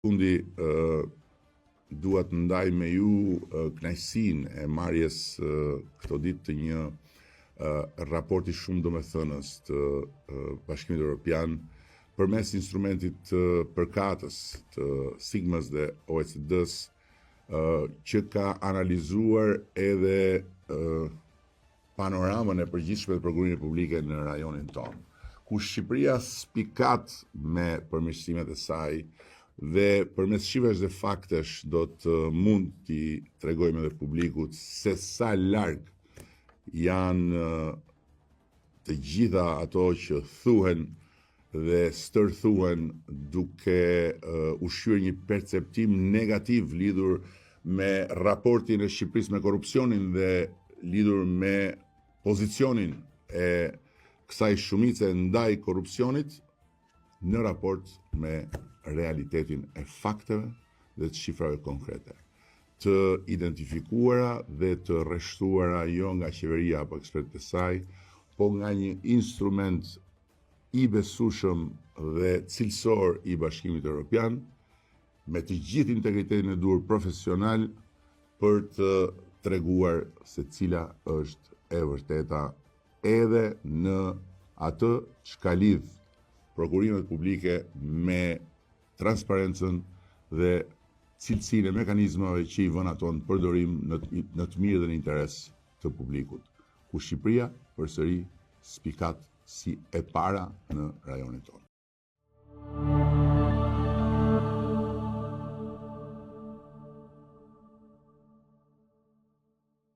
fundi dua të ndaj me ju kënaqësinë e marrjes këto ditë të një raporti shumë domethënës të Bashkimit Evropian përmes instrumentit të përkatës të Sigmës dhe OECD-s që ka analizuar edhe panoramën e përgjithshme të prokurimit publike në rajonin tonë, ku Shqipëria spikat me përmirësimet e saj dhe përmes shifrash dhe faktesh do të mund t'i tregojmë edhe publikut se sa larg janë të gjitha ato që thuhen dhe stërthuhen duke ushqyer një perceptim negativ lidhur me raportin e Shqipërisë me korrupsionin dhe lidhur me pozicionin e kësaj shumice ndaj korrupsionit në raport me realitetin e fakteve dhe të shifrave konkrete, të identifikuara dhe të rreshtuara jo nga qeveria apo ekspertët e saj, po nga një instrument i besueshëm dhe cilësor i Bashkimit Evropian, me të gjithë integritetin e duhur profesional për të treguar se cila është e vërteta edhe në atë çka lidh prokurimet publike me transparencën dhe cilësinë e mekanizmave që i vën ato në përdorim në të mirë dhe në interes të publikut, ku Shqipëria përsëri spikat si e para në rajonin tonë.